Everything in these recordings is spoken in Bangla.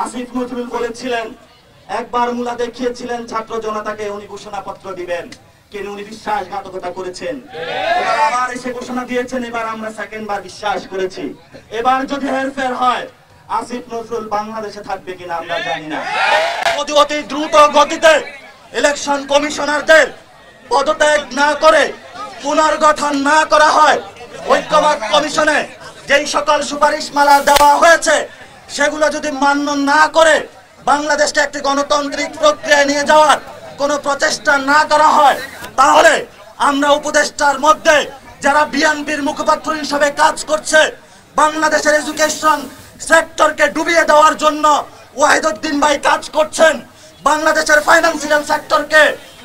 আসিফ নজরুল বলেছিলেন, একবার মুলা দেখিয়েছিলেন ছাত্র জনতাকে উনি ঘোষণাপত্র দিবেন, কিন্তু উনি বিশ্বাসঘাতকতা করেছেন। এবার আবার এসে ঘোষণা দিয়েছেন, এবার আমরা সেকেন্ড বার বিশ্বাস করেছি। এবার যদি হেরফের হয়, আসিফ নজরুল বাংলাদেশে থাকবে কিনা আমরা জানি না। অতি দ্রুত গতিতে ইলেকশন কমিশনারদের পদত্যাগ না করে পুনর্গঠন না করা হয়, ঐক্যমত কমিশনে যেই সকল সুপারিশমালা দেওয়া হয়েছে সেগুলো যদি মান্য না করে বাংলাদেশকে একটি গণতান্ত্রিক প্রক্রিয়ায় নিয়ে যাওয়ার কোনো প্রচেষ্টা না করা হয়, তাহলে আমরা উপদেষ্টার মধ্যে যারা বিএনপির মুখপাত্র হিসেবে কাজ করছে, বাংলাদেশের এডুকেশন সেক্টরকে ডুবিয়ে দেওয়ার জন্য ওয়াহিদুদ্দিন ভাই কাজ করছেন, বাংলাদেশের ফাইন্যান্সিয়াল সেক্টরকে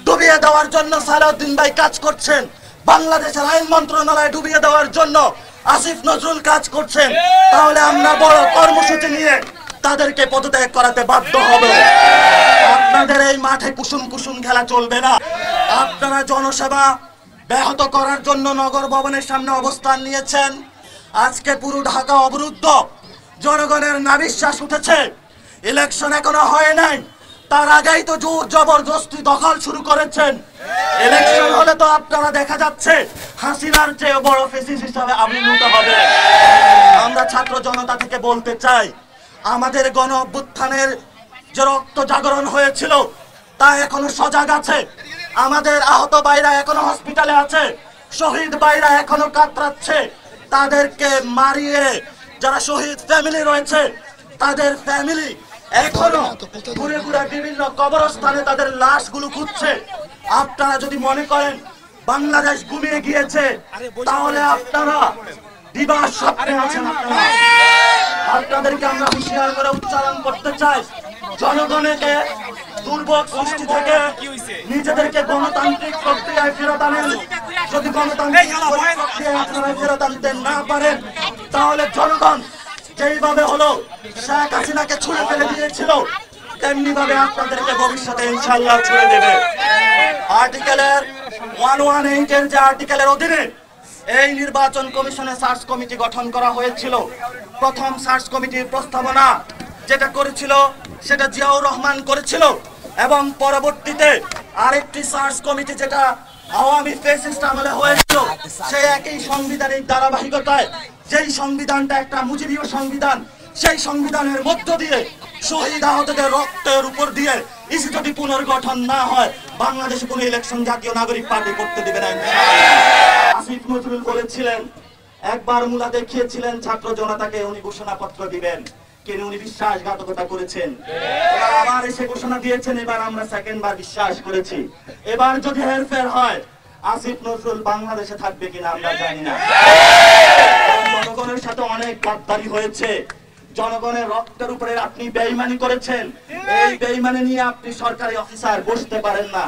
ডুবিয়ে দেওয়ার জন্য সালাউদ্দিন ভাই কাজ করছেন, বাংলাদেশের আইন মন্ত্রণালয় ডুবিয়ে দেওয়ার জন্য আসিফ নজরুল কাজ করছেন, তাহলে আমরা বড় কর্মসূচি নিয়ে তাদেরকে পদত্যাগ করাতে বাধ্য হব। আপনাদের এই মাঠে কুসুম কুসুম খেলা চলবে না। আপনারা জনসেবা ব্যাহত করার জন্য নগর ভবনের সামনে অবস্থান নিয়েছেন। আজকে পুরো ঢাকা অবরুদ্ধ, জনগণের নাবিশ্বাস উঠেছে। ইলেকশন এখনো হয় নাই, তার আগেই তো জোর জবরদস্তি দখল শুরু করেছেন। ইলেকশন হলে তো আপনারা দেখা যাচ্ছে হাসিনার চেয়ে বড় ফেসিস হিসাবে আবির্ভূত হবে। আমরা ছাত্র জনতা থেকে বলতে চাই, আমাদের গণ অভ্যুত্থানের যে রক্ত জাগরণ হয়েছিল তা এখনো সজাগ আছে। আমাদের আহত ভাইরা এখনো হসপিটালে আছে, শহীদ ভাইরা এখনো কাতরাচ্ছে। তাদেরকে মারিয়ে যারা শহীদ ফ্যামিলি রয়েছে, তাদের ফ্যামিলি এখনো ঘুরে ঘুরে বিভিন্ন কবরস্থানে তাদের লাশগুলো খুঁজছে। আপনারা যদি মনে করেন বাংলাদেশ ঘুমিয়ে গিয়েছে, তাহলে আপনারা দিবাস স্বপ্নে আছেন। আপনাদেরকে আমরা হুঁশিয়ার করে উচ্চারণ করতে চাই, জনগণকে দুর্ভোগ সৃষ্টি থেকে নিজেদেরকে গণতান্ত্রিক প্রক্রিয়ায় ফেরত আনেন। যদি গণতান্ত্রিক প্রক্রিয়ায় ফেরত আনতে না পারেন, তাহলে জনগণ যেইভাবে হলো শেখ হাসিনাকে ছুঁড়ে ফেলে দিয়েছিল, তেমনি ভাবে আপনাদেরকে ভবিষ্যতে ইনশাআল্লাহ ছুঁড়ে দেবে। আর্টিকেলের 118 এর যে আর্টিকেলের অধীনে এই নির্বাচন কমিশনে সার্চ কমিটি গঠন করা হয়েছিল। প্রথম সার্চ কমিটির প্রস্তাবনা যেটা করেছিল সেটা জিয়াউর রহমান করেছিল, এবং পরবর্তীতে আরেকটি সার্চ কমিটি যেটা আওয়ামী ফ্যাসিস্ট আমলে হয়েছিল, সেই একই সাংবিধানিক ধারাবাহিকতায় যেই সংবিধানটা একটা মুজিবীয় সংবিধান, সেই সংবিধানের মধ্য দিয়ে শহীদ আহতদের রক্তের উপর দিয়ে ইসি যদি পুনর্গঠন না হয়, বাংলাদেশে কোনো ইলেকশন জাতীয় নাগরিক পার্টি করতে দেবে না। আসিফ নজরুল বলেছিলেন, একবার মুলা দেখিয়েছিলেন ছাত্র জনতাকে উনি ঘোষণাপত্র দিবেন, কিন্তু উনি বিশ্বাসঘাতকতা করেছেন। এবার আবার এসে ঘোষণা দিয়েছেন, এবার আমরা সেকেন্ড বার বিশ্বাস করেছি। এবার যদি হেরফের হয়, আসিফ নজরুল বাংলাদেশে থাকবে কিনা আমরা জানি না। জনগণের সাথে অনেক গাদ্দারি হয়েছে, জনগণের রক্তের উপরে আপনি বেঈমানি করেছেন। এই বেঈমানি নিয়ে আপনি সরকারি অফিসার বসতে পারেন না।